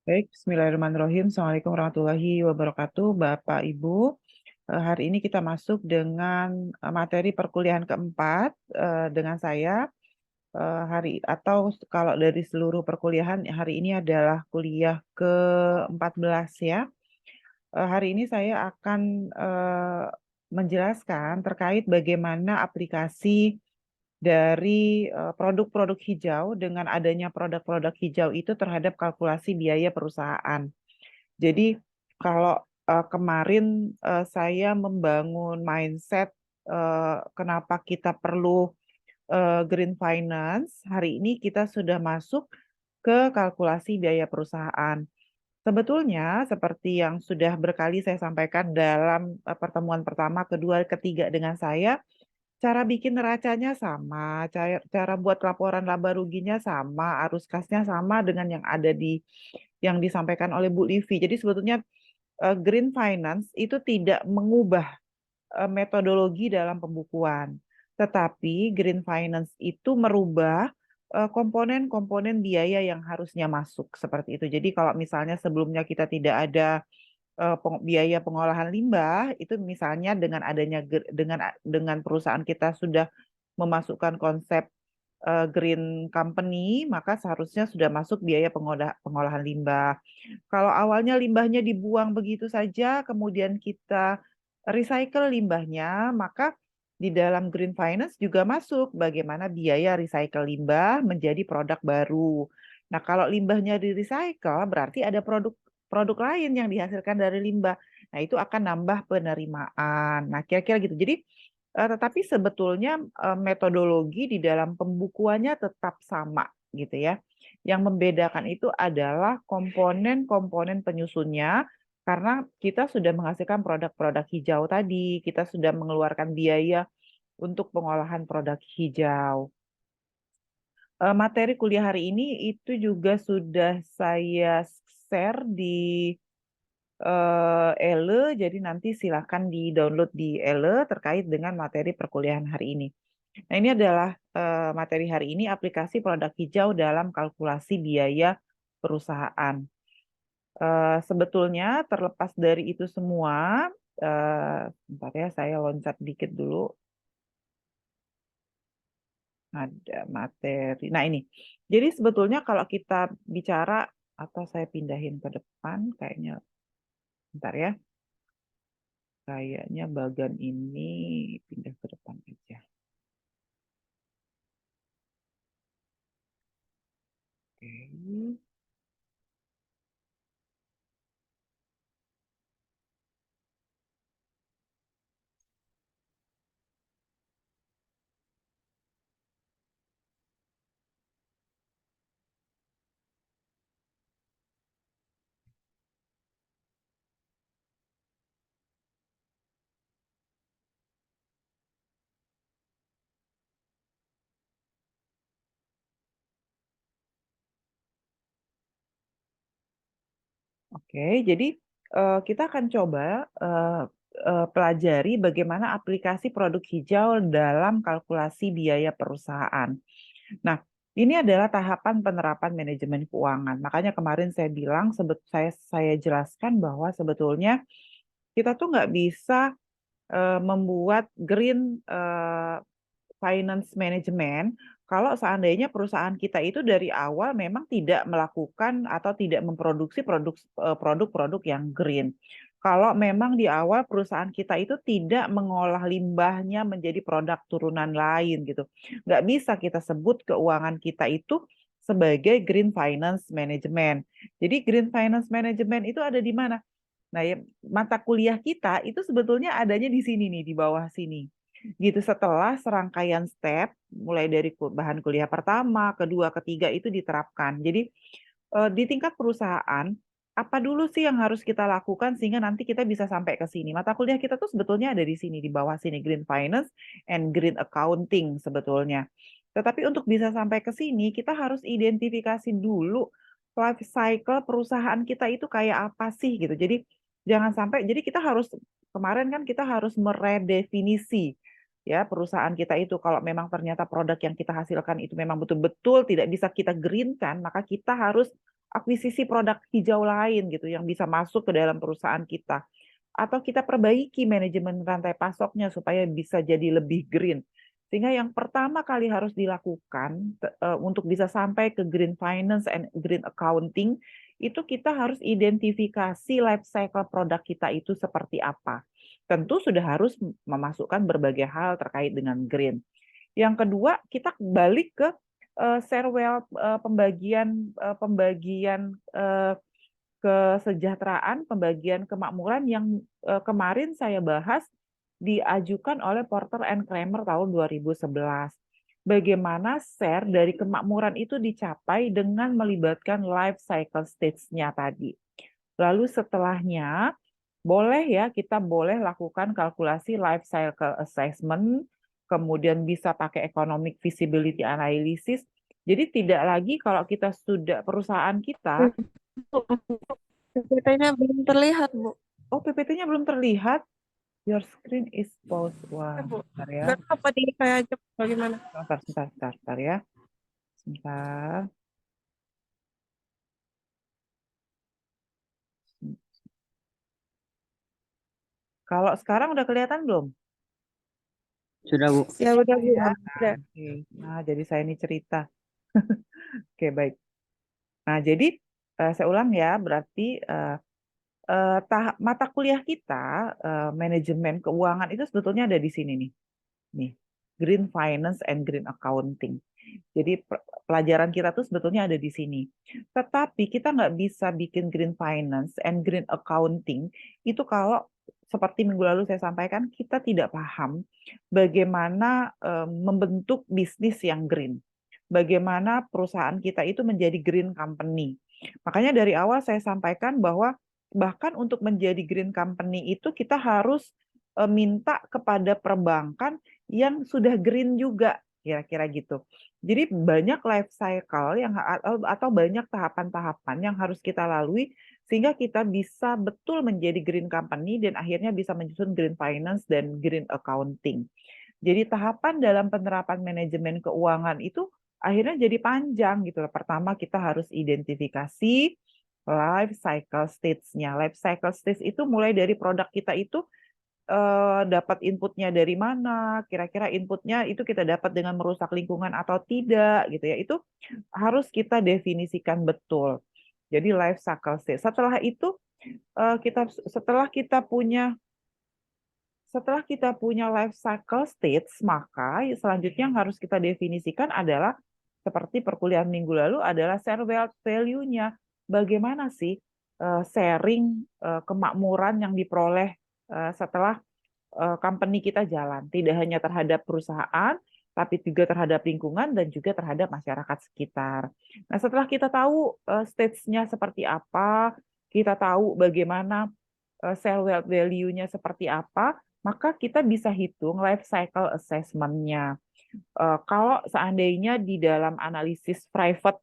Baik, Bismillahirrahmanirrahim. Assalamualaikum warahmatullahi wabarakatuh, Bapak Ibu. Hari ini kita masuk dengan materi perkuliahan keempat dengan saya. Atau kalau dari seluruh perkuliahan hari ini adalah kuliah ke-14 ya. Hari ini saya akan menjelaskan terkait bagaimana aplikasi dari produk-produk hijau dengan adanya produk-produk hijau itu terhadap kalkulasi biaya perusahaan. Jadi kalau kemarin saya membangun mindset kenapa kita perlu green finance, hari ini kita sudah masuk ke kalkulasi biaya perusahaan. Sebetulnya seperti yang sudah berkali saya sampaikan dalam pertemuan pertama, kedua, ketiga dengan saya, cara bikin neracanya sama, cara buat laporan laba ruginya sama, arus kasnya sama dengan yang disampaikan oleh Bu Livi. Jadi sebetulnya green finance itu tidak mengubah metodologi dalam pembukuan, tetapi green finance itu merubah komponen-komponen biaya yang harusnya masuk seperti itu. Jadi kalau misalnya sebelumnya kita tidak ada biaya pengolahan limbah, itu misalnya dengan adanya dengan perusahaan kita sudah memasukkan konsep green company, maka seharusnya sudah masuk biaya pengolahan limbah. Kalau awalnya limbahnya dibuang begitu saja, kemudian kita recycle limbahnya, maka di dalam green finance juga masuk bagaimana biaya recycle limbah menjadi produk baru. Nah, kalau limbahnya di recycle, berarti ada produk lain yang dihasilkan dari limbah. Nah, itu akan nambah penerimaan. Nah, kira-kira gitu. Jadi, tetapi sebetulnya metodologi di dalam pembukuannya tetap sama gitu ya. Yang membedakan itu adalah komponen-komponen penyusunnya, karena kita sudah menghasilkan produk-produk hijau tadi, kita sudah mengeluarkan biaya untuk pengolahan produk hijau. Materi kuliah hari ini itu juga sudah saya share di ELE, jadi nanti silakan di-download di ELE terkait dengan materi perkuliahan hari ini. Nah, ini adalah materi hari ini, aplikasi produk hijau dalam kalkulasi biaya perusahaan. Sebetulnya terlepas dari itu semua, bentar ya, saya loncat dikit dulu. Ada materi. Nah, ini. Jadi sebetulnya kalau kita bicara, atau saya pindahin ke depan, kayaknya, bentar ya. Kayaknya bagian ini pindah ke depan aja. Oke. Oke, jadi kita akan coba eh, pelajari bagaimana aplikasi produk hijau dalam kalkulasi biaya perusahaan. Nah, ini adalah tahapan penerapan manajemen keuangan. Makanya kemarin saya bilang, saya jelaskan bahwa sebetulnya kita tuh nggak bisa membuat green finance management kalau seandainya perusahaan kita itu dari awal memang tidak melakukan atau tidak memproduksi produk-produk yang green. Kalau memang di awal perusahaan kita itu tidak mengolah limbahnya menjadi produk turunan lain gitu. Nggak bisa kita sebut keuangan kita itu sebagai green finance management. Jadi green finance management itu ada di mana? Nah, ya, mata kuliah kita itu sebetulnya adanya di sini nih, di bawah sini. Gitu, setelah serangkaian step, mulai dari bahan kuliah pertama, kedua, ketiga itu diterapkan. Jadi di tingkat perusahaan, apa dulu sih yang harus kita lakukan sehingga nanti kita bisa sampai ke sini? Mata kuliah kita tuh sebetulnya ada di sini, di bawah sini, Green Finance and Green Accounting sebetulnya. Tetapi untuk bisa sampai ke sini, kita harus identifikasi dulu life cycle perusahaan kita itu kayak apa sih gitu. Jadi jangan sampai, jadi kita harus, kemarin kan kita harus meredefinisi ya perusahaan kita itu, kalau memang ternyata produk yang kita hasilkan itu memang betul-betul tidak bisa kita green kan, maka kita harus akuisisi produk hijau lain gitu yang bisa masuk ke dalam perusahaan kita. Atau kita perbaiki manajemen rantai pasoknya supaya bisa jadi lebih green. Sehingga yang pertama kali harus dilakukan untuk bisa sampai ke green finance and green accounting, itu kita harus identifikasi life cycle produk kita itu seperti apa. Tentu sudah harus memasukkan berbagai hal terkait dengan green. Yang kedua, kita balik ke share wealth, pembagian kesejahteraan, pembagian kemakmuran yang kemarin saya bahas diajukan oleh Porter and Kramer tahun 2011. Bagaimana share dari kemakmuran itu dicapai dengan melibatkan life cycle stage-nya tadi. Lalu setelahnya, boleh ya, kita boleh lakukan kalkulasi life cycle assessment, kemudian bisa pakai economic feasibility analysis. Jadi tidak lagi kalau kita sudah perusahaan kita, PPT-nya belum terlihat, Bu. oh PPT-nya belum terlihat, your screen is paused. Ya, Wah, Bu. bentar ya. Nggak tahu apa di saya aja bagaimana. Sebentar ya. Sebentar. Kalau sekarang udah kelihatan belum? Sudah, Bu. Ya udah, Bu. Ya. Udah. Oke. Nah, jadi saya ini cerita. Oke, baik. Nah, jadi saya ulang ya, berarti mata kuliah kita, manajemen keuangan itu sebetulnya ada di sini nih. Nih, Green Finance and Green Accounting. Jadi pelajaran kita tuh sebetulnya ada di sini. Tetapi kita nggak bisa bikin Green Finance and Green Accounting itu kalau seperti minggu lalu saya sampaikan, kita tidak paham bagaimana membentuk bisnis yang green. Bagaimana perusahaan kita itu menjadi green company. Makanya dari awal saya sampaikan bahwa bahkan untuk menjadi green company itu kita harus minta kepada perbankan yang sudah green juga, kira-kira gitu. Jadi banyak life cycle yang atau banyak tahapan-tahapan yang harus kita lalui sehingga kita bisa betul menjadi green company dan akhirnya bisa menyusun green finance dan green accounting. Jadi tahapan dalam penerapan manajemen keuangan itu akhirnya jadi panjang gitu loh. Pertama kita harus identifikasi life cycle stage-nya. Life cycle stage itu mulai dari produk kita itu dapat inputnya dari mana, kira-kira inputnya itu kita dapat dengan merusak lingkungan atau tidak gitu ya. Itu harus kita definisikan betul. Jadi life cycle stage. Setelah itu setelah kita punya life cycle stage, maka selanjutnya yang harus kita definisikan adalah seperti perkuliahan minggu lalu adalah share wealth value-nya. Bagaimana sih sharing kemakmuran yang diperoleh setelah company kita jalan, tidak hanya terhadap perusahaan, tapi juga terhadap lingkungan dan juga terhadap masyarakat sekitar. Nah, setelah kita tahu stage-nya seperti apa, kita tahu bagaimana share wealth value-nya seperti apa, maka kita bisa hitung life cycle assessment-nya. Kalau seandainya di dalam analisis private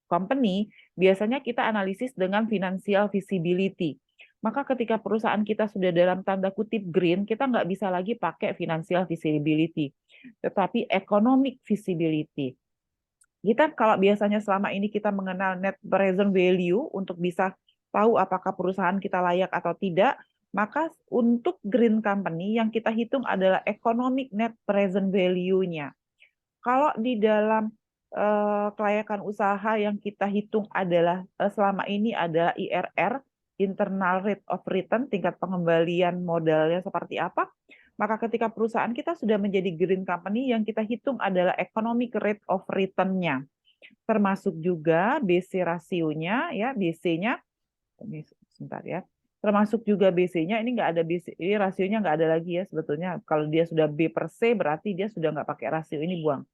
company, biasanya kita analisis dengan financial visibility. Maka ketika perusahaan kita sudah dalam tanda kutip green, kita nggak bisa lagi pakai financial visibility, tetapi economic visibility. Kita kalau biasanya selama ini kita mengenal net present value untuk bisa tahu apakah perusahaan kita layak atau tidak, maka untuk green company yang kita hitung adalah economic net present value-nya. Kalau di dalam kelayakan usaha yang kita hitung adalah selama ini adalah IRR, internal rate of return, tingkat pengembalian modalnya seperti apa, maka ketika perusahaan kita sudah menjadi green company yang kita hitung adalah economic rate of return-nya. Termasuk juga BC rasionya, ya BC-nya, ini sebentar ya, termasuk juga BC-nya, ini nggak ada BC, ini rasionya nggak ada lagi ya sebetulnya. Kalau dia sudah B per C berarti dia sudah nggak pakai rasio, ini buang.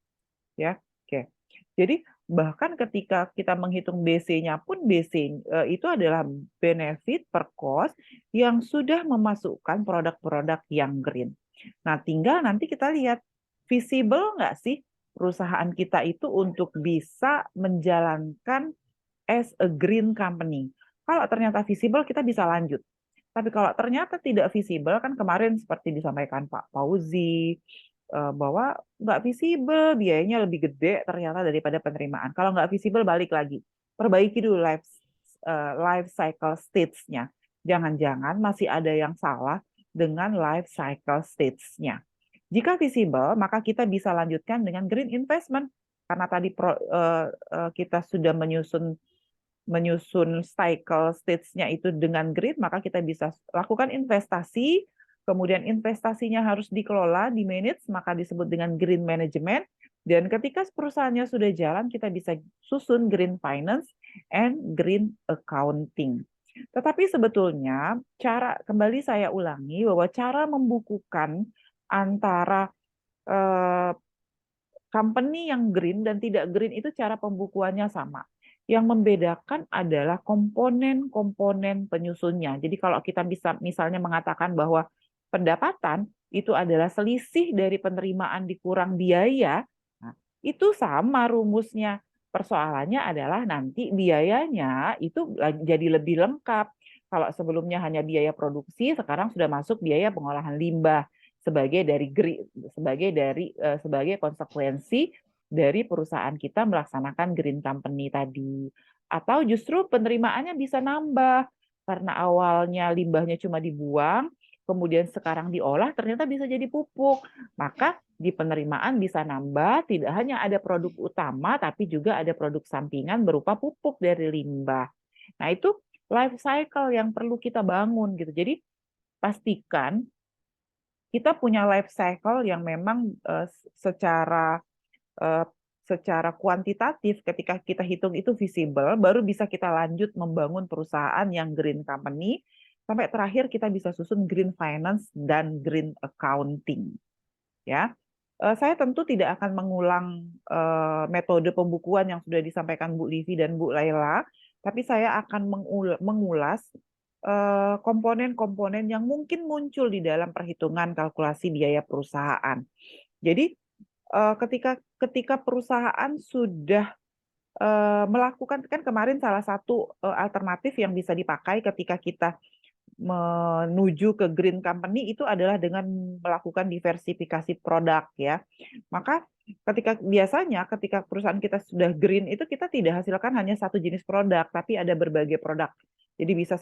Ya, oke. Jadi bahkan ketika kita menghitung BC-nya pun BC itu adalah benefit per cost yang sudah memasukkan produk-produk yang green. Nah, tinggal nanti kita lihat visible nggak sih perusahaan kita itu untuk bisa menjalankan as a green company. Kalau ternyata visible, kita bisa lanjut. Tapi kalau ternyata tidak visible, kan kemarin seperti disampaikan Pak Fauzi, bahwa nggak visible, biayanya lebih gede ternyata daripada penerimaan. Kalau nggak visible, balik lagi. perbaiki dulu life cycle stage-nya. Jangan-jangan masih ada yang salah dengan life cycle stage-nya. Jika visible, maka kita bisa lanjutkan dengan green investment. Karena tadi kita sudah menyusun cycle stage-nya itu dengan green, maka kita bisa lakukan investasi, kemudian investasinya harus dikelola, di-manage, maka disebut dengan green management. Dan ketika perusahaannya sudah jalan, kita bisa susun green finance and green accounting. Tetapi sebetulnya kembali saya ulangi bahwa cara membukukan antara company yang green dan tidak green itu cara pembukuannya sama. Yang membedakan adalah komponen-komponen penyusunnya. Jadi kalau kita bisa misalnya mengatakan bahwa pendapatan itu adalah selisih dari penerimaan dikurang biaya, nah, itu sama rumusnya. Persoalannya adalah nanti biayanya itu jadi lebih lengkap. Kalau sebelumnya hanya biaya produksi, sekarang sudah masuk biaya pengolahan limbah sebagai konsekuensi dari perusahaan kita melaksanakan green company tadi. Atau justru penerimaannya bisa nambah karena awalnya limbahnya cuma dibuang, kemudian sekarang diolah ternyata bisa jadi pupuk. Maka di penerimaan bisa nambah, tidak hanya ada produk utama tapi juga ada produk sampingan berupa pupuk dari limbah. Nah, itu life cycle yang perlu kita bangun gitu. Jadi pastikan kita punya life cycle yang memang secara kuantitatif ketika kita hitung itu visible, baru bisa kita lanjut membangun perusahaan yang green company, sampai terakhir kita bisa susun green finance dan green accounting. Ya, saya tentu tidak akan mengulang metode pembukuan yang sudah disampaikan Bu Livi dan Bu Laila, tapi saya akan mengulas komponen-komponen yang mungkin muncul di dalam perhitungan kalkulasi biaya perusahaan. Jadi ketika perusahaan sudah melakukan, kan kemarin salah satu alternatif yang bisa dipakai ketika kita menuju ke green company itu adalah dengan melakukan diversifikasi produk ya. Maka biasanya ketika perusahaan kita sudah green itu kita tidak hasilkan hanya satu jenis produk, tapi ada berbagai produk. Jadi bisa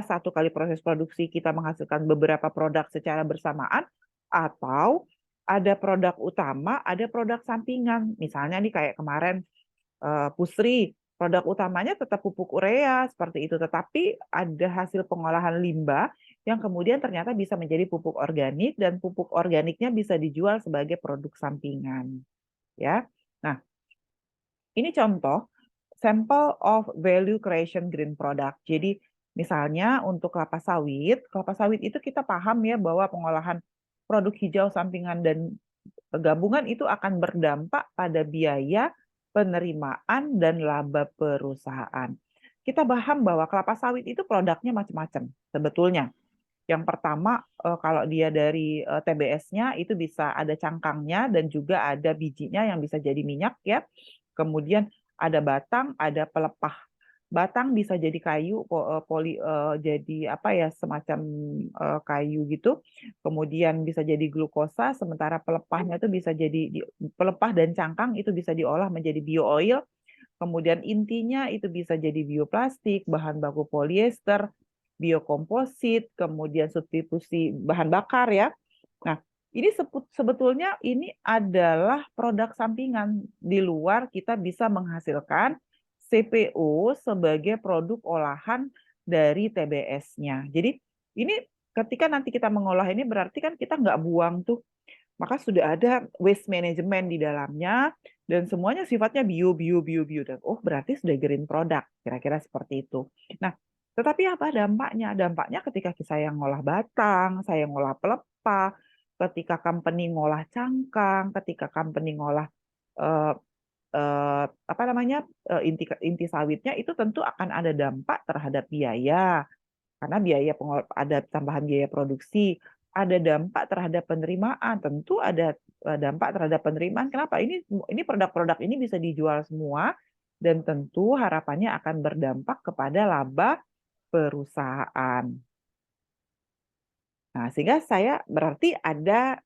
satu kali proses produksi kita menghasilkan beberapa produk secara bersamaan, atau ada produk utama, ada produk sampingan. Misalnya nih kayak kemarin Pusri, produk utamanya tetap pupuk urea seperti itu, tetapi ada hasil pengolahan limbah yang kemudian ternyata bisa menjadi pupuk organik dan pupuk organiknya bisa dijual sebagai produk sampingan. Ya. Nah, ini contoh sample of value creation green product. Jadi misalnya untuk kelapa sawit itu kita paham ya bahwa pengolahan produk hijau sampingan dan gabungan itu akan berdampak pada biaya penerimaan dan laba perusahaan. Kita paham bahwa kelapa sawit itu produknya macam-macam sebetulnya. Yang pertama, kalau dia dari TBS-nya itu bisa ada cangkangnya dan juga ada bijinya yang bisa jadi minyak ya. Kemudian ada batang, ada pelepah. Batang bisa jadi kayu, jadi apa ya, semacam kayu gitu. Kemudian bisa jadi glukosa, sementara pelepahnya itu bisa jadi pelepah dan cangkang itu bisa diolah menjadi bio-oil. Kemudian intinya itu bisa jadi bioplastik, bahan baku polyester, biokomposit, kemudian substitusi bahan bakar ya. Nah, ini sebetulnya ini adalah produk sampingan di luar kita bisa menghasilkan CPO sebagai produk olahan dari TBS-nya. Jadi ini ketika nanti kita mengolah ini berarti kan kita nggak buang tuh, maka sudah ada waste management di dalamnya dan semuanya sifatnya bio dan berarti sudah green product, kira-kira seperti itu. Nah, tetapi apa dampaknya? Dampaknya ketika saya ngolah batang, saya ngolah pelepah, ketika company ngolah cangkang, ketika company ngolah inti sawitnya, itu tentu akan ada dampak terhadap biaya karena ada tambahan biaya produksi, ada dampak terhadap penerimaan, tentu ada dampak terhadap penerimaan. Kenapa? Ini produk-produk ini bisa dijual semua dan tentu harapannya akan berdampak kepada laba perusahaan. Nah, sehingga saya berarti ada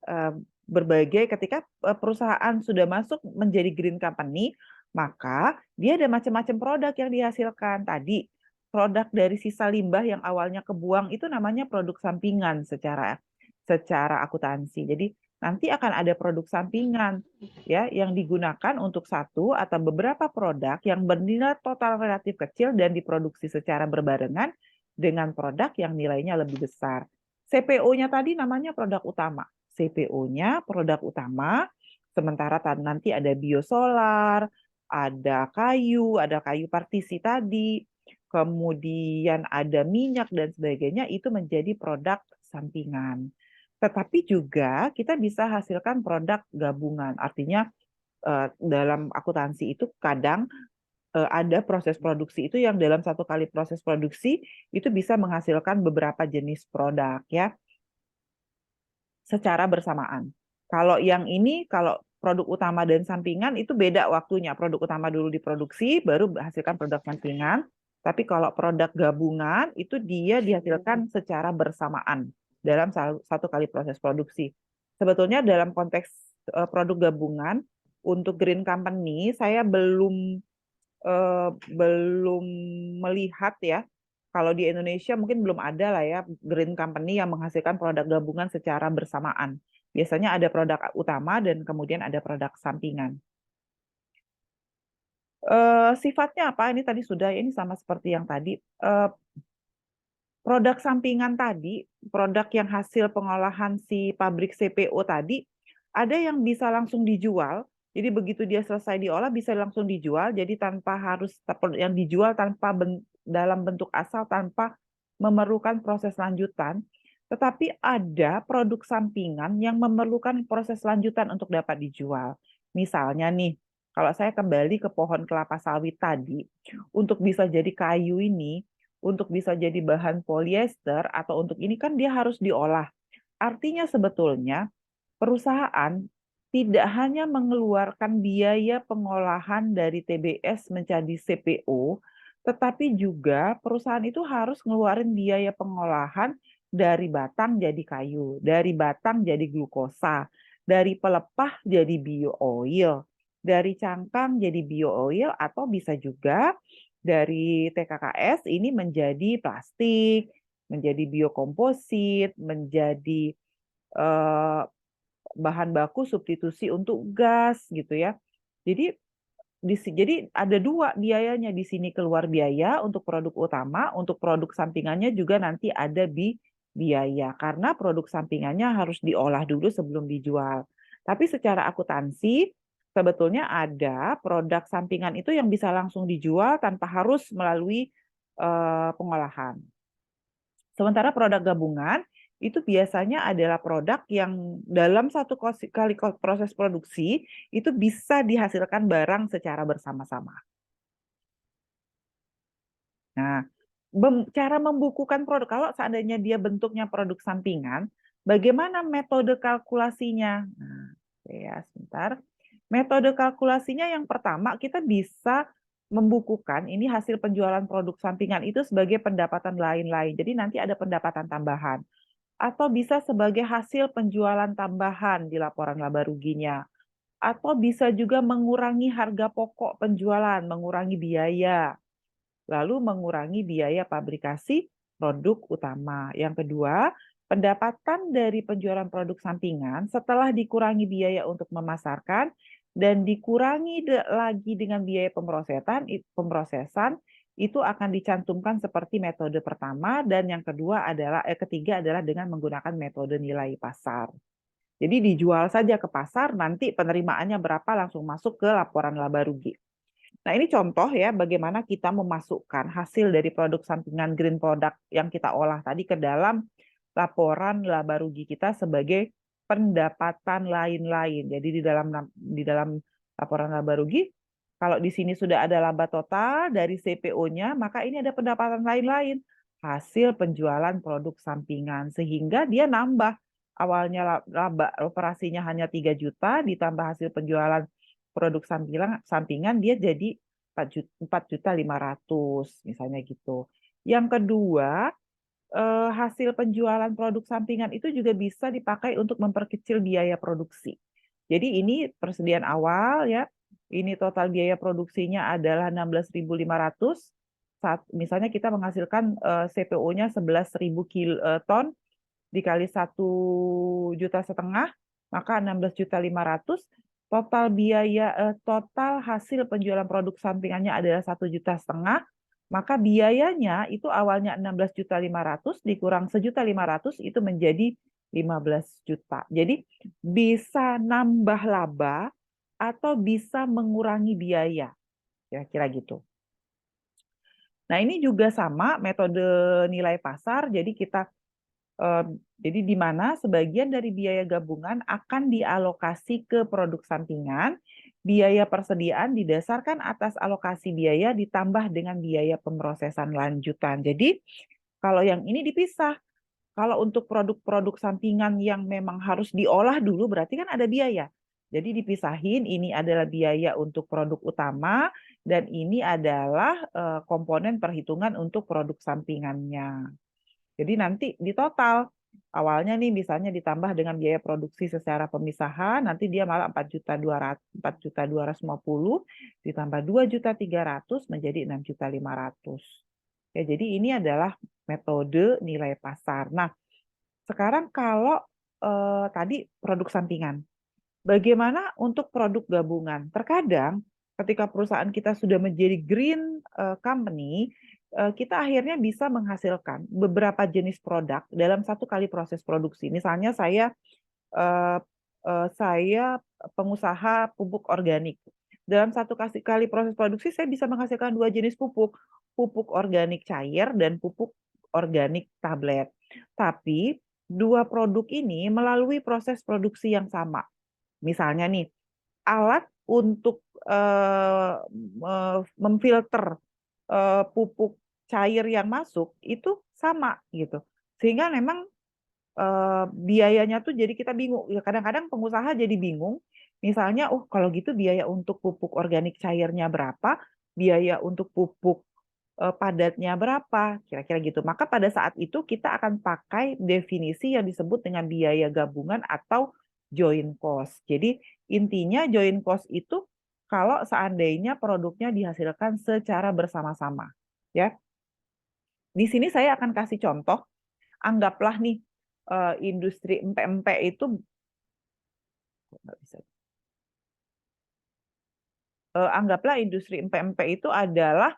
berbagai ketika perusahaan sudah masuk menjadi green company, maka dia ada macam-macam produk yang dihasilkan. Tadi produk dari sisa limbah yang awalnya kebuang itu namanya produk sampingan secara akuntansi. Jadi nanti akan ada produk sampingan ya yang digunakan untuk satu atau beberapa produk yang bernilai total relatif kecil dan diproduksi secara berbarengan dengan produk yang nilainya lebih besar. CPO-nya tadi namanya produk utama. CPO-nya produk utama, sementara nanti ada biosolar, ada kayu partisi tadi, kemudian ada minyak dan sebagainya, itu menjadi produk sampingan. Tetapi juga kita bisa hasilkan produk gabungan. Artinya dalam akuntansi itu kadang ada proses produksi itu yang dalam satu kali proses produksi itu bisa menghasilkan beberapa jenis produk ya secara bersamaan. Kalau yang ini, kalau produk utama dan sampingan itu beda waktunya. Produk utama dulu diproduksi, baru hasilkan produk sampingan. Tapi kalau produk gabungan itu dia dihasilkan secara bersamaan dalam satu kali proses produksi. Sebetulnya dalam konteks produk gabungan untuk green company saya belum melihat ya. Kalau di Indonesia mungkin belum ada lah ya green company yang menghasilkan produk gabungan secara bersamaan. Biasanya ada produk utama dan kemudian ada produk sampingan. Sifatnya apa? Ini tadi sudah, ini sama seperti yang tadi. Produk sampingan tadi, produk yang hasil pengolahan si pabrik CPO tadi, ada yang bisa langsung dijual. Jadi begitu dia selesai diolah bisa langsung dijual. Jadi tanpa harus yang dijual tanpa dalam bentuk asal tanpa memerlukan proses lanjutan. Tetapi ada produk sampingan yang memerlukan proses lanjutan untuk dapat dijual. Misalnya nih, kalau saya kembali ke pohon kelapa sawit tadi, untuk bisa jadi kayu ini, untuk bisa jadi bahan polyester atau untuk ini kan dia harus diolah. Artinya sebetulnya perusahaan tidak hanya mengeluarkan biaya pengolahan dari TBS menjadi CPO, tetapi juga perusahaan itu harus ngeluarin biaya pengolahan dari batang jadi kayu, dari batang jadi glukosa, dari pelepah jadi bio oil, dari cangkang jadi bio oil, atau bisa juga dari TKKS ini menjadi plastik, menjadi biokomposit, menjadi bahan baku substitusi untuk gas gitu ya. Jadi ada dua biayanya di sini, keluar biaya untuk produk utama, untuk produk sampingannya juga nanti ada biaya karena produk sampingannya harus diolah dulu sebelum dijual. Tapi secara akuntansi sebetulnya ada produk sampingan itu yang bisa langsung dijual tanpa harus melalui pengolahan. Sementara produk gabungan itu biasanya adalah produk yang dalam satu kali proses produksi itu bisa dihasilkan barang secara bersama-sama. Nah, cara membukukan produk, kalau seandainya dia bentuknya produk sampingan, bagaimana metode kalkulasinya? Nah, ya sebentar. Metode kalkulasinya yang pertama kita bisa membukukan ini hasil penjualan produk sampingan itu sebagai pendapatan lain-lain. Jadi nanti ada pendapatan tambahan. Atau bisa sebagai hasil penjualan tambahan di laporan laba ruginya. Atau bisa juga mengurangi harga pokok penjualan, mengurangi biaya. Lalu mengurangi biaya pabrikasi produk utama. Yang kedua, pendapatan dari penjualan produk sampingan setelah dikurangi biaya untuk memasarkan dan dikurangi lagi dengan biaya pemrosesan itu akan dicantumkan seperti metode pertama, dan yang ketiga adalah dengan menggunakan metode nilai pasar. Jadi dijual saja ke pasar, nanti penerimaannya berapa langsung masuk ke laporan laba rugi. Nah, ini contoh ya bagaimana kita memasukkan hasil dari produk sampingan green product yang kita olah tadi ke dalam laporan laba rugi kita sebagai pendapatan lain-lain. Jadi di dalam laporan laba rugi, kalau di sini sudah ada laba total dari CPO-nya, maka ini ada pendapatan lain-lain, hasil penjualan produk sampingan, sehingga dia nambah. Awalnya laba operasinya hanya 3 juta, ditambah hasil penjualan produk sampingan dia jadi 4.500.000 misalnya gitu. Yang kedua, hasil penjualan produk sampingan itu juga bisa dipakai untuk memperkecil biaya produksi. Jadi ini persediaan awal ya. ini total biaya produksinya adalah 16.500. Misalnya kita menghasilkan CPO-nya 11.000 ton dikali 1,5 juta, maka 16.500.000. Total hasil penjualan produk sampingannya adalah 1,5 juta. Maka biayanya itu awalnya 16.500.000 dikurang 1.500.000 itu menjadi 15 juta. Jadi bisa nambah laba atau bisa mengurangi biaya. Kira-kira gitu. Nah, ini juga sama metode nilai pasar. Jadi jadi di mana sebagian dari biaya gabungan akan dialokasi ke produk sampingan, biaya persediaan didasarkan atas alokasi biaya ditambah dengan biaya pemrosesan lanjutan. Jadi kalau yang ini dipisah. Kalau untuk produk-produk sampingan yang memang harus diolah dulu berarti kan ada biaya. Jadi dipisahin, ini adalah biaya untuk produk utama dan ini adalah komponen perhitungan untuk produk sampingannya. Jadi nanti di total, awalnya nih misalnya ditambah dengan biaya produksi secara pemisahan, nanti dia malah 4.250.000 ditambah 2.300.000 menjadi 6.500.000. Ya, jadi ini adalah metode nilai pasar. Nah, sekarang kalau tadi produk sampingan, bagaimana untuk produk gabungan? Terkadang ketika perusahaan kita sudah menjadi green company, kita akhirnya bisa menghasilkan beberapa jenis produk dalam satu kali proses produksi. Misalnya saya pengusaha pupuk organik. Dalam satu kali proses produksi saya bisa menghasilkan 2 jenis pupuk, pupuk organik cair dan pupuk organik tablet. Tapi 2 produk ini melalui proses produksi yang sama. Misalnya nih, alat untuk memfilter pupuk cair yang masuk itu sama gitu. Sehingga memang biayanya tuh jadi kita bingung. Kadang-kadang pengusaha jadi bingung. Misalnya, oh kalau gitu biaya untuk pupuk organik cairnya berapa, biaya untuk pupuk padatnya berapa, kira-kira gitu. Maka pada saat itu kita akan pakai definisi yang disebut dengan biaya gabungan atau joint cost. Jadi intinya joint cost itu kalau seandainya produknya dihasilkan secara bersama-sama, ya. Di sini saya akan kasih contoh. Anggaplah nih industri empek-empek itu nggak bisa. Anggaplah industri empek-empek itu adalah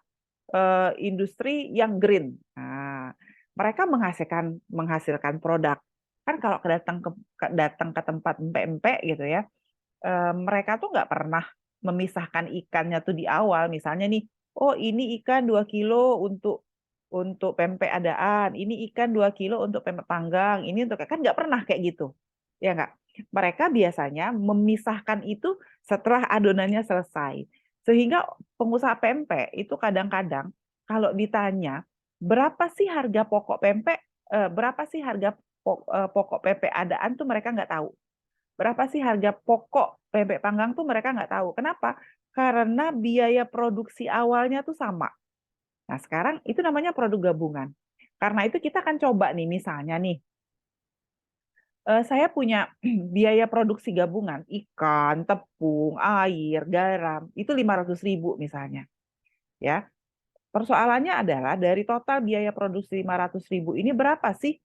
industri yang green. Nah, mereka menghasilkan produk. Kan kalau datang ke tempat empek-empek gitu ya, mereka tuh nggak pernah memisahkan ikannya tuh di awal. Misalnya nih, oh ini ikan 2 kilo untuk pempek adaan, ini ikan 2 kilo untuk pempek panggang, ini untuk kan nggak pernah kayak gitu. Ya nggak? Mereka biasanya memisahkan itu setelah adonannya selesai. Sehingga pengusaha pempek itu kadang-kadang kalau ditanya berapa sih harga pokok pempek, berapa sih harga pokok pempek adaan tuh mereka nggak tahu. Berapa sih harga pokok pempek panggang tuh mereka nggak tahu. Kenapa? Karena biaya produksi awalnya tuh sama. Nah, sekarang itu namanya produk gabungan. Karena itu kita akan coba nih, misalnya nih, saya punya biaya produksi gabungan, ikan, tepung, air, garam, itu 500.000 misalnya. Ya, persoalannya adalah dari total biaya produksi 500.000 ini berapa sih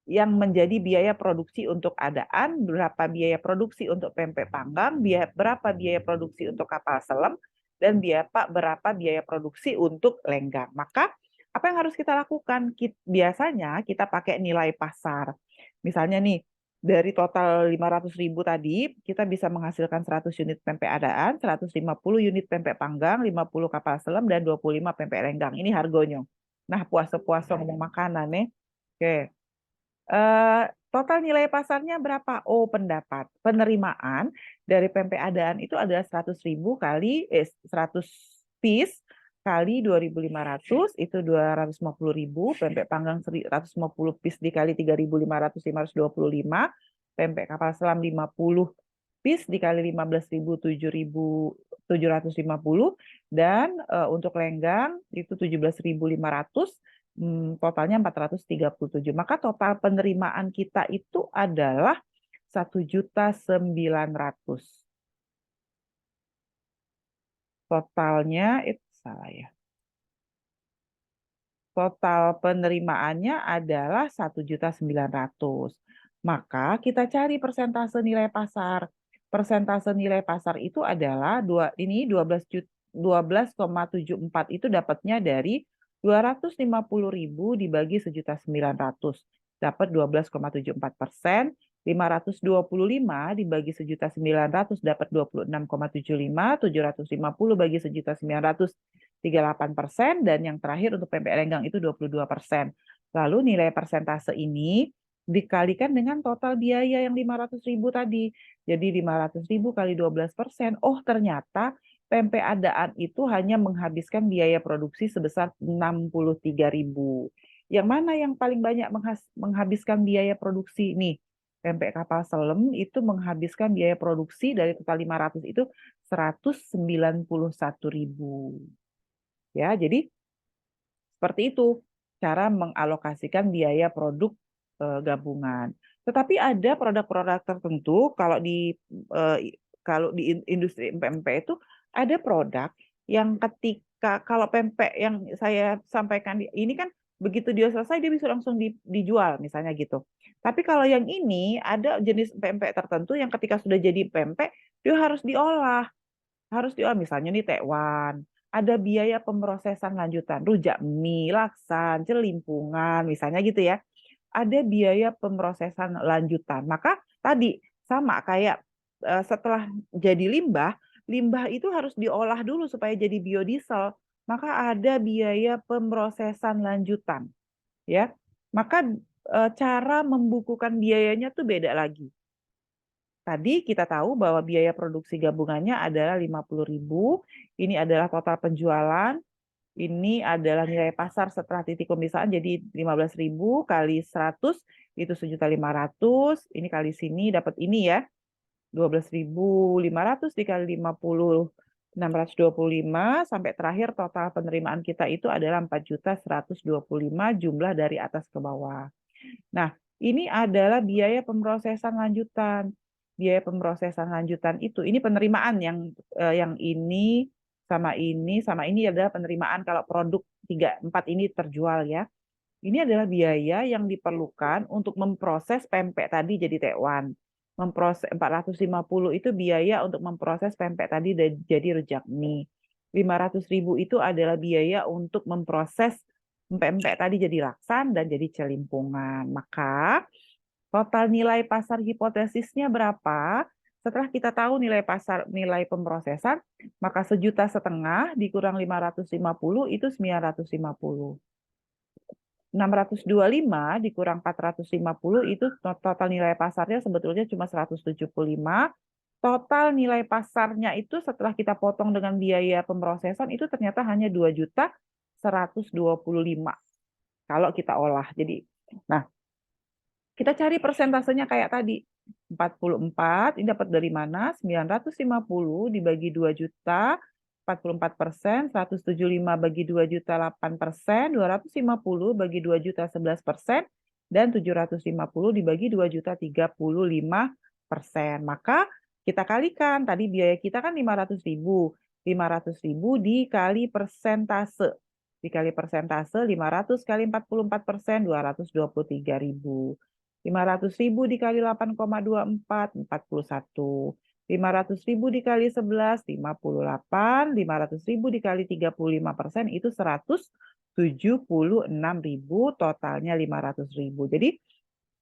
yang menjadi biaya produksi untuk adaan, berapa biaya produksi untuk pempek panggang, berapa biaya produksi untuk kapal selam, dan berapa biaya produksi untuk lenggang. Maka apa yang harus kita lakukan? Biasanya kita pakai nilai pasar. Misalnya nih, dari total 500.000 tadi, kita bisa menghasilkan 100 unit pempek adaan, 150 unit pempek panggang, 50 kapal selam, dan 25 pempek lenggang. Ini harganya. Nah, puasa-puasa ngomong makanan nih. Oke. Total nilai pasarnya berapa? Oh, penerimaan dari pempek adaan itu adalah 100.000 kali 100 piece kali 2.500 itu 250.000, pempek panggang 150 piece dikali 3.500 525, pempek kapal selam 50 piece dikali 15.000 7.750, dan untuk lenggang itu 17.500, totalnya 437. Maka total penerimaan kita itu adalah 1.900.000. Totalnya itu salah ya. Total penerimaannya adalah 1.900.000. Maka kita cari persentase nilai pasar. Persentase nilai pasar itu adalah 12,74 itu dapatnya dari 250.000 dibagi 1.900.000. Dapat 12,74%. 525 dibagi 1.900.000 dapat 26,75. 750 bagi 1.900.000 38%, dan yang terakhir untuk PMP Renggang itu 22%. Lalu nilai persentase ini dikalikan dengan total biaya yang 500.000 tadi. Jadi 500.000 kali 12%. Oh, ternyata PMP Adaan itu hanya menghabiskan biaya produksi sebesar 63.000. Yang mana yang paling banyak menghabiskan biaya produksi? Nih, PMP Kapal Selam itu menghabiskan biaya produksi dari total 500 itu 191.000. Ya, jadi seperti itu cara mengalokasikan biaya produk gabungan. Tetapi ada produk-produk tertentu kalau di industri PMP itu ada produk yang ketika kalau PMP yang saya sampaikan ini kan begitu dia selesai dia bisa langsung dijual misalnya gitu. Tapi kalau yang ini ada jenis PMP tertentu yang ketika sudah jadi PMP dia harus diolah. Misalnya nih tekwan, ada biaya pemrosesan lanjutan, rujak mie, laksan, celimpungan, misalnya gitu ya. Ada biaya pemrosesan lanjutan. Maka tadi sama kayak setelah jadi limbah, limbah itu harus diolah dulu supaya jadi biodiesel. Maka ada biaya pemrosesan lanjutan, ya. Maka cara membukukan biayanya tuh beda lagi. Tadi kita tahu bahwa biaya produksi gabungannya adalah 50.000. Ini adalah total penjualan. Ini adalah nilai pasar setelah titik pemisahan. Jadi 15.000 kali 100 itu 1.500.000. Ini kali sini dapat ini ya. 12.500 dikali 50, 625 sampai terakhir total penerimaan kita itu adalah 4.125 jumlah dari atas ke bawah. Nah, ini adalah biaya pemrosesan lanjutan. Biaya pemrosesan lanjutan itu, ini penerimaan yang ini sama ini adalah penerimaan kalau produk 3, 4 ini terjual ya. Ini adalah biaya yang diperlukan untuk memproses pempek tadi jadi tekwan. Memproses 450 itu biaya untuk memproses pempek tadi jadi rujak mie. 500.000 itu adalah biaya untuk memproses empek-empek tadi jadi laksan dan jadi celimpungan. Maka total nilai pasar hipotesisnya berapa? Setelah kita tahu nilai pasar, nilai pemrosesan, maka 1,5 juta dikurang 550 itu 950. 625 dikurang 450 itu total nilai pasarnya sebetulnya cuma 175. Total nilai pasarnya itu setelah kita potong dengan biaya pemrosesan itu ternyata hanya 2.125 kalau kita olah. Jadi, nah, kita cari persentasenya kayak tadi. 44, ini dapat dari mana? 950 dibagi 2 juta, 44%, 175 bagi 2 juta 8%, 250 bagi 2 juta 11%, dan 750 dibagi 2 juta 35%. Maka kita kalikan, tadi biaya kita kan 500.000. 500.000 dikali persentase. Dikali persentase 500 kali 44%, 223.000. 500.000 dikali 8,24, 41. 500.000 dikali 11, 58. 500.000 dikali 35% itu 176.000, totalnya 500.000. Jadi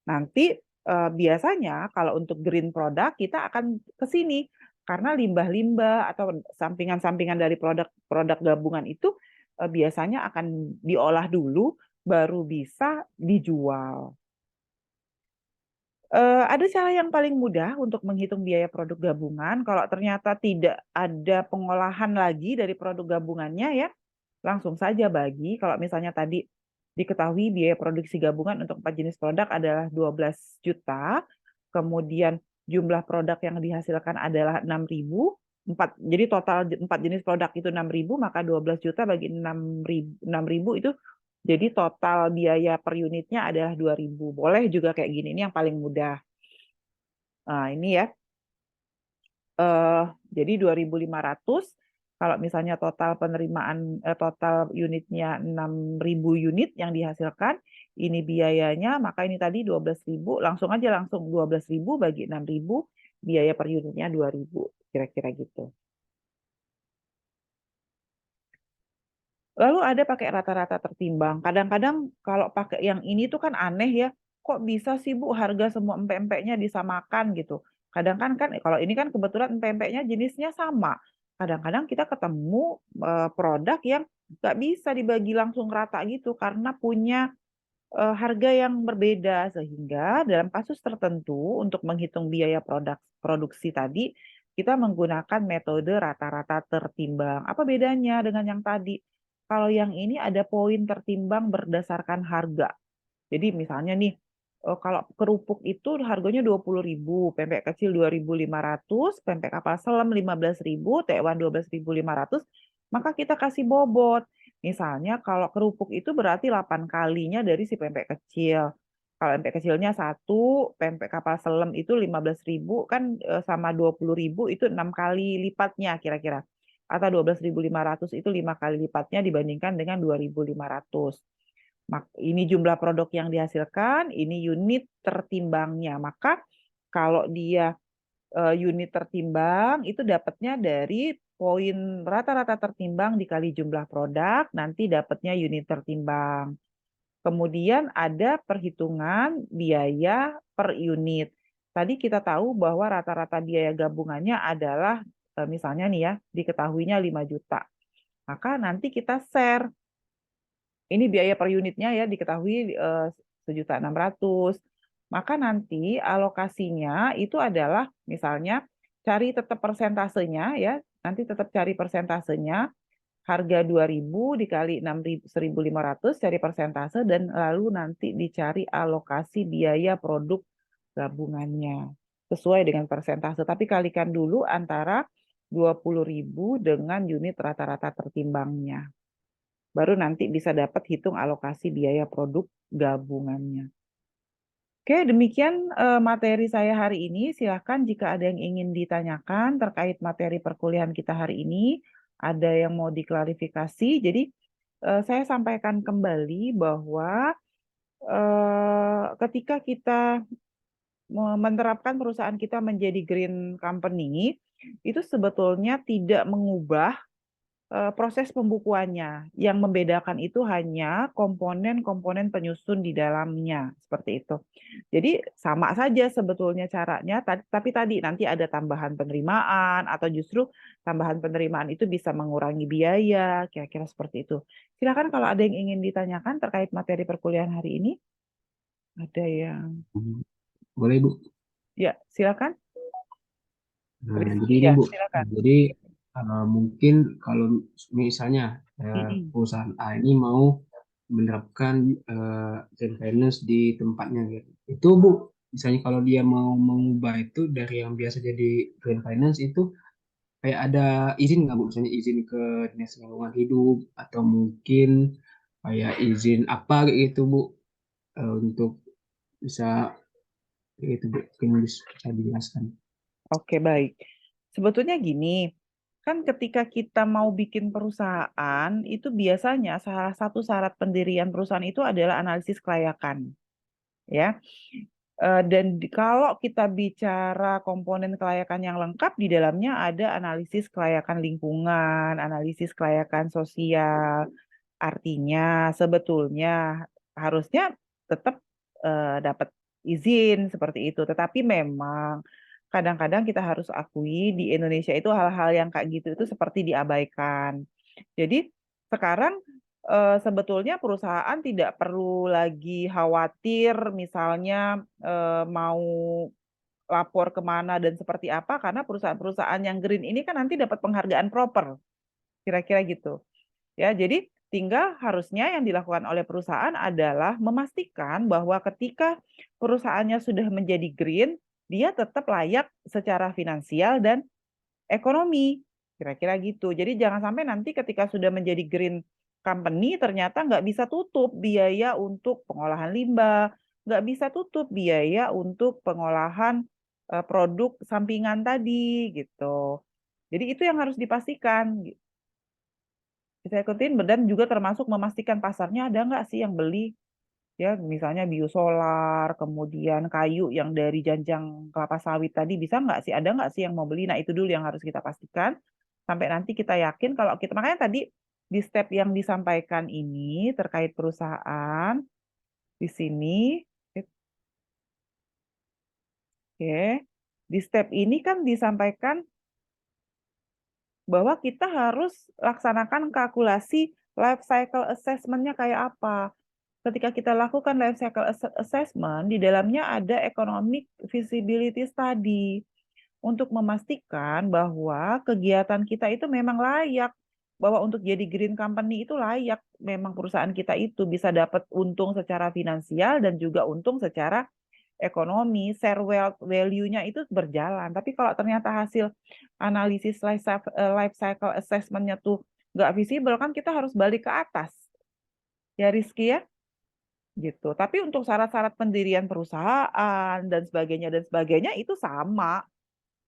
nanti biasanya kalau untuk green product kita akan ke sini karena limbah-limbah atau sampingan-sampingan dari produk gabungan itu biasanya akan diolah dulu baru bisa dijual. Ada cara yang paling mudah untuk menghitung biaya produk gabungan. Kalau ternyata tidak ada pengolahan lagi dari produk gabungannya ya, langsung saja bagi. Kalau misalnya tadi diketahui biaya produksi gabungan untuk 4 jenis produk adalah 12 juta, kemudian jumlah produk yang dihasilkan adalah 6.000, jadi total 4 jenis produk itu 6.000, maka 12 juta bagi 6.000 itu jadi total biaya per unitnya adalah 2.000. Boleh juga kayak gini, ini yang paling mudah. Nah, ini ya. Jadi 2.500 Kalau misalnya total penerimaan total unitnya 6.000 unit yang dihasilkan, ini biayanya, maka ini tadi 12.000, langsung 12.000 bagi 6.000, biaya per unitnya 2.000, kira-kira gitu. Lalu ada pakai rata-rata tertimbang. Kadang-kadang kalau pakai yang ini tuh kan aneh ya. Kok bisa sih Bu harga semua empek-empeknya disamakan gitu. Kadang-kadang kan kalau ini kan kebetulan empek-empeknya jenisnya sama. Kadang-kadang kita ketemu produk yang nggak bisa dibagi langsung rata gitu karena punya harga yang berbeda, sehingga dalam kasus tertentu untuk menghitung biaya produksi tadi kita menggunakan metode rata-rata tertimbang. Apa bedanya dengan yang tadi? Kalau yang ini ada poin tertimbang berdasarkan harga. Jadi misalnya nih, kalau kerupuk itu harganya 20.000, pempek kecil 2.500, pempek kapal selam 15.000, tekwan 12.500, maka kita kasih bobot. Misalnya kalau kerupuk itu berarti 8 kalinya dari si pempek kecil. Kalau pempek kecilnya 1, pempek kapal selam itu 15.000, kan sama 20.000 itu 6 kali lipatnya kira-kira. Atau 12.500 itu 5 kali lipatnya dibandingkan dengan 2.500. Ini jumlah produk yang dihasilkan, ini unit tertimbangnya. Maka kalau dia unit tertimbang itu dapatnya dari poin rata-rata tertimbang dikali jumlah produk, nanti dapatnya unit tertimbang. Kemudian ada perhitungan biaya per unit. Tadi kita tahu bahwa rata-rata biaya gabungannya adalah misalnya nih ya, diketahuinya 5 juta. Maka nanti kita share. Ini biaya per unitnya ya diketahui 1.600.000. Maka nanti alokasinya itu adalah misalnya cari tetap persentasenya ya, nanti tetap cari persentasenya, harga 2.000 dikali 1.500 cari persentase dan lalu nanti dicari alokasi biaya produk gabungannya sesuai dengan persentase. Tapi kalikan dulu antara 20.000 dengan unit rata-rata tertimbangnya. Baru nanti bisa dapat hitung alokasi biaya produk gabungannya. Oke, demikian materi saya hari ini. Silahkan jika ada yang ingin ditanyakan terkait materi perkuliahan kita hari ini, ada yang mau diklarifikasi. Jadi saya sampaikan kembali bahwa ketika kita menerapkan perusahaan kita menjadi green company, itu sebetulnya tidak mengubah proses pembukuannya. Yang membedakan itu hanya komponen-komponen penyusun di dalamnya, seperti itu. Jadi sama saja sebetulnya caranya, tapi tadi nanti ada tambahan penerimaan atau justru tambahan penerimaan itu bisa mengurangi biaya, kira-kira seperti itu. Silakan kalau ada yang ingin ditanyakan terkait materi perkuliahan hari ini. Ada yang... Boleh, Bu? Ya, silakan. Nah, jadi ini, Ya, Bu. silakan. Jadi mungkin kalau misalnya perusahaan A ini mau menerapkan green finance di tempatnya gitu. Itu, Bu, misalnya kalau dia mau mengubah itu dari yang biasa jadi green finance itu kayak ada izin nggak, Bu? Misalnya izin ke Dinas Lingkungan Hidup atau mungkin kayak izin apa gitu, Bu, untuk bisa itu, Bu, mungkin bisa dijelaskan. Oke, baik. Sebetulnya gini, kan ketika kita mau bikin perusahaan, itu biasanya salah satu syarat pendirian perusahaan itu adalah analisis kelayakan. Ya. Dan kalau kita bicara komponen kelayakan yang lengkap, di dalamnya ada analisis kelayakan lingkungan, analisis kelayakan sosial. Artinya sebetulnya harusnya tetap dapat izin seperti itu. Tetapi memang kadang-kadang kita harus akui di Indonesia itu hal-hal yang kayak gitu itu seperti diabaikan. Jadi sekarang sebetulnya perusahaan tidak perlu lagi khawatir misalnya mau lapor kemana dan seperti apa, karena perusahaan-perusahaan yang green ini kan nanti dapat penghargaan proper, kira-kira gitu. Ya, jadi tinggal harusnya yang dilakukan oleh perusahaan adalah memastikan bahwa ketika perusahaannya sudah menjadi green, dia tetap layak secara finansial dan ekonomi. Kira-kira gitu. Jadi jangan sampai nanti ketika sudah menjadi green company ternyata nggak bisa tutup biaya untuk pengolahan limbah, nggak bisa tutup biaya untuk pengolahan produk sampingan tadi gitu. Jadi itu yang harus dipastikan. Bisa ikutin dan juga termasuk memastikan pasarnya ada nggak sih yang beli. Ya, misalnya biosolar, kemudian kayu yang dari janjang kelapa sawit tadi bisa nggak sih, ada nggak sih yang mau beli? Nah, itu dulu yang harus kita pastikan sampai nanti kita yakin kalau kita, makanya tadi di step yang disampaikan ini terkait perusahaan di sini, oke, di step ini kan disampaikan bahwa kita harus laksanakan kalkulasi life cycle assessment-nya kayak apa. Ketika kita lakukan life cycle assessment, di dalamnya ada economic feasibility study untuk memastikan bahwa kegiatan kita itu memang layak, bahwa untuk jadi green company itu layak, memang perusahaan kita itu bisa dapat untung secara finansial dan juga untung secara ekonomi, share wealth value-nya itu berjalan. Tapi kalau ternyata hasil analisis life cycle assessment-nya tuh nggak visible, kan kita harus balik ke atas. Ya Rizky ya? Gitu. Tapi untuk syarat-syarat pendirian perusahaan dan sebagainya itu sama.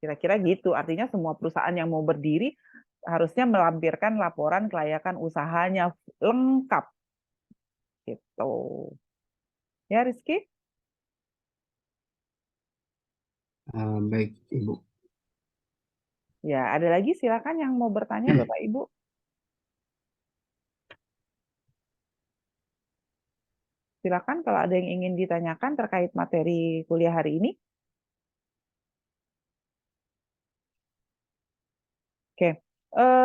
Kira-kira gitu. Artinya semua perusahaan yang mau berdiri harusnya melampirkan laporan kelayakan usahanya lengkap. Gitu. Ya Rizky? Baik, Ibu. Ya, ada lagi silakan yang mau bertanya Bapak Ibu. Silakan kalau ada yang ingin ditanyakan terkait materi kuliah hari ini. Oke,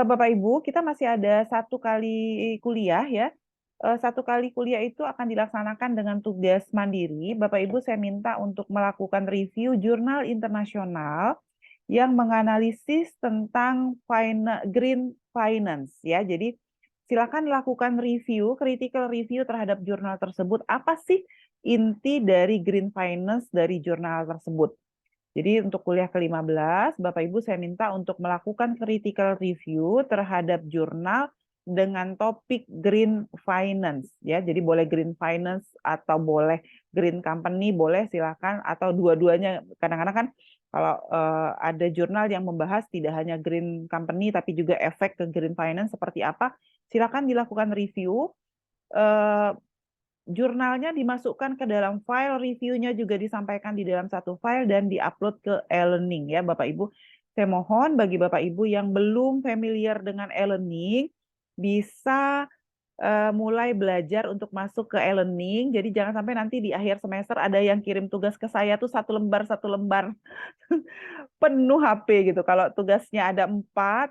Bapak Ibu, kita masih ada 1 kali kuliah ya. 1 kali kuliah itu akan dilaksanakan dengan tugas mandiri. Bapak Ibu, saya minta untuk melakukan review jurnal internasional yang menganalisis tentang green finance ya. Jadi silakan lakukan review, critical review terhadap jurnal tersebut. Apa sih inti dari green finance dari jurnal tersebut? Jadi untuk kuliah ke-15, Bapak Ibu saya minta untuk melakukan critical review terhadap jurnal dengan topik green finance ya. Jadi boleh green finance atau boleh green company, boleh silakan atau dua-duanya. Kadang-kadang kan kalau ada jurnal yang membahas tidak hanya green company tapi juga efek ke green finance seperti apa, silakan dilakukan review. Jurnalnya dimasukkan ke dalam file, reviewnya juga disampaikan di dalam satu file dan diupload ke e-learning ya Bapak Ibu. Saya mohon bagi Bapak Ibu yang belum familiar dengan e-learning bisa mulai belajar untuk masuk ke e-learning. Jadi jangan sampai nanti di akhir semester ada yang kirim tugas ke saya tuh satu lembar penuh HP gitu. Kalau tugasnya ada 4,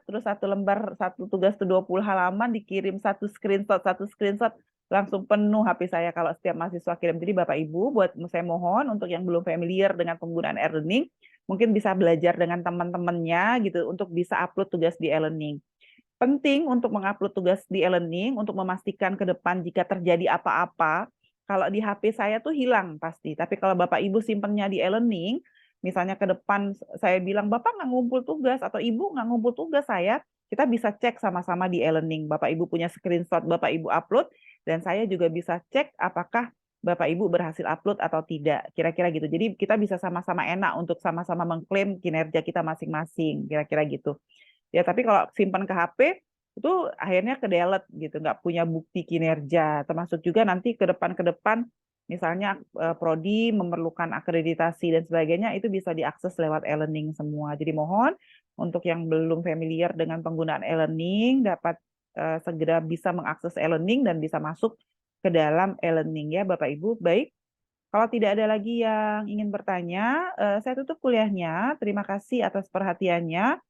terus satu lembar, satu tugas tuh 20 halaman, dikirim satu screenshot, langsung penuh HP saya kalau setiap mahasiswa kirim. Jadi Bapak Ibu, buat saya mohon untuk yang belum familiar dengan penggunaan e-learning, mungkin bisa belajar dengan teman-temannya gitu untuk bisa upload tugas di e-learning. Penting untuk mengupload tugas di e-learning untuk memastikan ke depan jika terjadi apa-apa, kalau di HP saya tuh hilang pasti. Tapi kalau Bapak Ibu simpennya di e-learning, misalnya ke depan saya bilang, Bapak nggak ngumpul tugas atau Ibu nggak ngumpul tugas saya, kita bisa cek sama-sama di e-learning. Bapak Ibu punya screenshot, Bapak Ibu upload, dan saya juga bisa cek apakah Bapak Ibu berhasil upload atau tidak. Kira-kira gitu. Jadi kita bisa sama-sama enak untuk sama-sama mengklaim kinerja kita masing-masing. Kira-kira gitu. Ya, tapi kalau simpan ke HP, itu akhirnya ke delete gitu, nggak punya bukti kinerja. Termasuk juga nanti ke depan, misalnya prodi memerlukan akreditasi dan sebagainya, itu bisa diakses lewat e-learning semua. Jadi mohon untuk yang belum familiar dengan penggunaan e-learning dapat segera bisa mengakses e-learning dan bisa masuk ke dalam e-learning ya Bapak Ibu. Baik, kalau tidak ada lagi yang ingin bertanya, saya tutup kuliahnya. Terima kasih atas perhatiannya.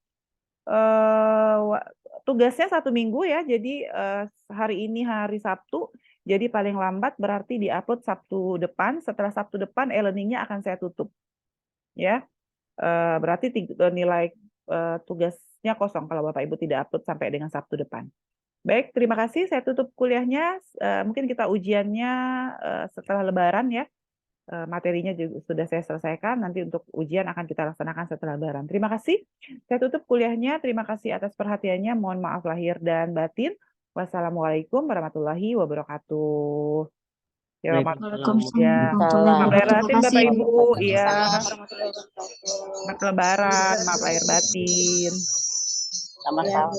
Tugasnya 1 minggu ya, jadi hari ini hari Sabtu, jadi paling lambat berarti diupload Sabtu depan. Setelah Sabtu depan e-learningnya akan saya tutup, ya. Berarti nilai tugasnya kosong kalau Bapak Ibu tidak upload sampai dengan Sabtu depan. Baik, terima kasih. Saya tutup kuliahnya. Mungkin kita ujiannya setelah Lebaran ya. Materinya juga sudah saya selesaikan. Nanti untuk ujian akan kita laksanakan setelah Lebaran. Terima kasih. Saya tutup kuliahnya. Terima kasih atas perhatiannya. Mohon maaf lahir dan batin. Wassalamualaikum warahmatullahi wabarakatuh. Ya, maaf lahir batin Bapak Ibu. Iya. Selamat Lebaran. Maaf lahir batin. Sama-sama.